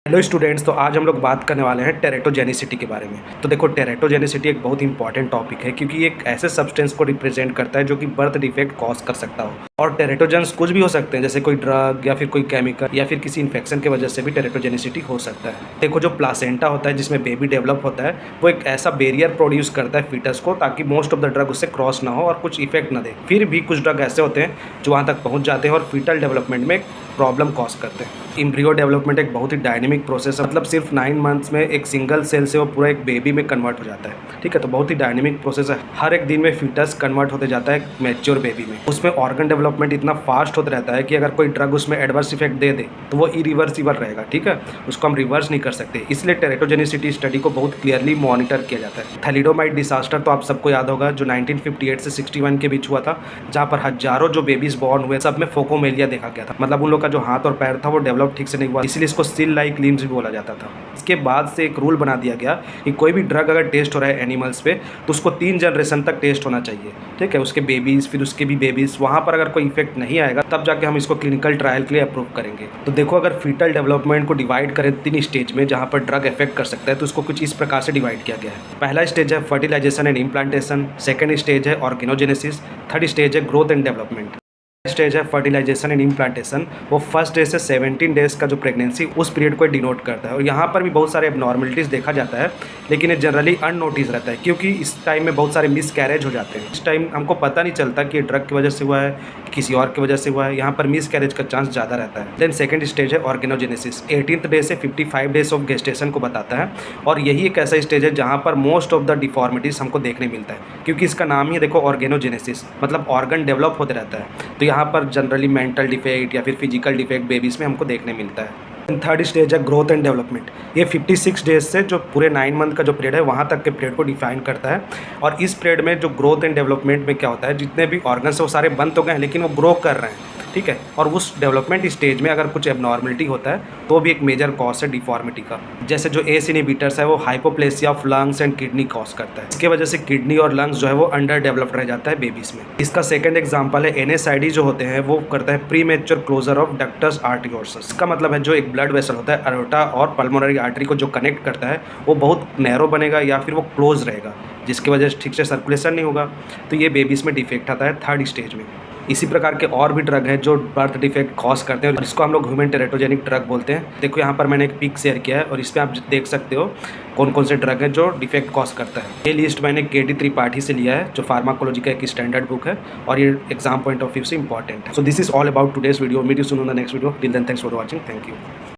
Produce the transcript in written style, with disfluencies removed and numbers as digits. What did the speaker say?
Hello students, तो आज हम लोग बात करने वाले हैं टेरेटोजेनिसिटी के बारे में। तो देखो, टेरेटोजेनिसिटी एक बहुत इंपॉर्टेंट टॉपिक है क्योंकि ये एक ऐसे सब्सटेंस को रिप्रेजेंट करता है जो कि बर्थ डिफेक्ट कॉज कर सकता हो। और टेरेटोजेंस कुछ भी हो सकते हैं, जैसे कोई ड्रग या फिर कोई केमिकल या फिर किसी इन्फेक्शन की वजह से भी टेरेटोजेनिसिटी हो सकता है। देखो, जो प्लासेंटा होता है जिसमें बेबी डेवलप होता है, वो एक ऐसा बैरियर प्रोड्यूस करता है फीटस को, ताकि मोस्ट ऑफ द ड्रग उससे क्रॉस ना हो और कुछ इफेक्ट ना दे। फिर भी कुछ ड्रग ऐसे होते हैं जो वहाँ तक पहुँच जाते हैं और फीटल डेवलपमेंट में प्रॉब्लम कॉज करते हैं। एम्ब्रियो डेवलपमेंट एक बहुत ही डायनेमिक प्रोसेस है, मतलब सिर्फ 9 मंथ्स में एक सिंगल सेल से वो पूरा एक बेबी में कन्वर्ट हो जाता है। ठीक है, तो बहुत ही डायनेमिक प्रोसेस है। हर एक दिन में फीटस कन्वर्ट होते जाता है मैच्योर बेबी में। उसमें ऑर्गन डेवलपमेंट इतना फास्ट होता रहता है कि अगर कोई ड्रग उसमें एडवर्स इफेक्ट दे दे तो वो इरिवर्सिबल रहेगा। ठीक है, उसको हम रिवर्स नहीं कर सकते, इसलिए टेरेटोजेनिसिटी स्टडी को बहुत क्लियरली मॉनिटर किया जाता है। थैलिडोमाइड डिसास्टर तो आप सबको याद होगा, जो 1958 से 61 के बीच हुआ था, जहाँ पर हजारों जो बेबीज बॉर्न हुए सब में फोकोमेलिया देखा गया था। मतलब उन लोग का जो हाथ और पैर था वो डेवलप ठीक से नहीं हुआ, इसलिए इसको सिल लाइक लिम्स भी बोला जाता था। इसके बाद से एक रूल बना दिया गया कि कोई भी ड्रग अगर टेस्ट हो रहा है एनिमल्स पे तो उसको 3 जनरेशन तक टेस्ट होना चाहिए। ठीक है, उसके बेबीज़, फिर उसके भी बेबीज़, वहाँ पर अगर कोई इफेक्ट नहीं आएगा तब जाके हम इसको क्लिनिकल ट्रायल के लिए अप्रूव करेंगे। तो देखो, अगर फीटल डेवलपमेंट को डिवाइड करें 3 स्टेज में जहाँ पर ड्रग इफेक्ट कर सकता है, तो उसको कुछ इस प्रकार से डिवाइड किया गया है। पहला स्टेज है fertilisation and implantation, second stage है ऑर्गेनोजेनेसिस, थर्ड स्टेज है ग्रोथ एंड डेवलपमेंट। स्टेज है फर्टिलाइजेशन एंड इम्प्लांटेशन, वो फर्स्ट डे से 17 डेज का जो प्रेगनेंसी उस पीरियड को डिनोट करता है। और यहाँ पर भी बहुत सारे एबनॉर्मलिटीज़ देखा जाता है, लेकिन ये जनरली अननोटिस रहता है क्योंकि इस टाइम में बहुत सारे मिस कैरेज हो जाते हैं। इस टाइम हमको पता नहीं चलता कि ये ड्रग की वजह से हुआ है कि किसी और की वजह से हुआ है। यहाँ पर मिस कैरेज का चांस ज़्यादा रहता है। देन सेकंड स्टेज है ऑर्गेनोजेनेसिस, 18th डे से 55 डेज ऑफ गेस्टेशन को बताता है। और यही एक ऐसा स्टेज है जहाँ पर मोस्ट ऑफ द डिफॉर्मिटीज़ हमको देखने मिलता है, क्योंकि इसका नाम ही देखो ऑर्गेनोजेनेसिस, मतलब ऑर्गन डेवलप होते रहता है। तो यहाँ पर जनरली मेंटल डिफेक्ट या फिर फिजिकल डिफेक्ट बेबीज़ में हमको देखने मिलता है। थर्ड स्टेज है ग्रोथ एंड डेवलपमेंट, ये 56 डेज से जो पूरे 9 मंथ का जो पीरियड है वहाँ तक के पीरियड को डिफाइन करता है। और इस पीरियड में जो ग्रोथ एंड डेवलपमेंट में क्या होता है, जितने भी ऑर्गन्स है वो सारे बंद तो गए हैं लेकिन वो ग्रो कर रहे हैं। ठीक है, और उस डेवलपमेंट स्टेज में अगर कुछ एबनॉर्मलिटी होता है तो भी एक मेजर कॉज है डिफॉर्मिटी का। जैसे जो एस इनहिबिटर्स है वो hypoplasia of lungs and kidney cause करता है। इसके वजह से किडनी और लंग्स जो है वो अंडर डेवलप्ड रह जाता है बेबीज में। इसका सेकंड एग्जांपल है NSAID जो होते हैं वो करता है premature closure of ductus arteriosus. इसका मतलब है जो एक ब्लड वेसल होता है अरोटा और पल्मोनरी आर्टरी को जो कनेक्ट करता है वो बहुत नैरो बनेगा या फिर वो क्लोज रहेगा, जिसकी वजह से ठीक से सर्कुलेशन नहीं होगा। तो ये बेबीज में डिफेक्ट आता है थर्ड स्टेज में। इसी प्रकार के और भी ड्रग है जो बर्थ डिफेक्ट कॉज करते हैं और इसको हम लोग ह्यूमन टेरेटोजेनिक ड्रग बोलते हैं। देखो, यहाँ पर मैंने एक पिक शेयर किया है और इस पर आप देख सकते हो कौन कौन से ड्रग है जो डिफेक्ट कॉज करता है। ये लिस्ट मैंने KD त्रिपाठी से लिया है, जो फार्माकोलॉजी का एक स्टैंडर्ड बुक है और ये एग्जाम पॉइंट ऑफ व्यू से इंपॉर्टेंट है। So this is all about today's video. Meet you soon on the next video. Till then, thanks for watching. Thank you.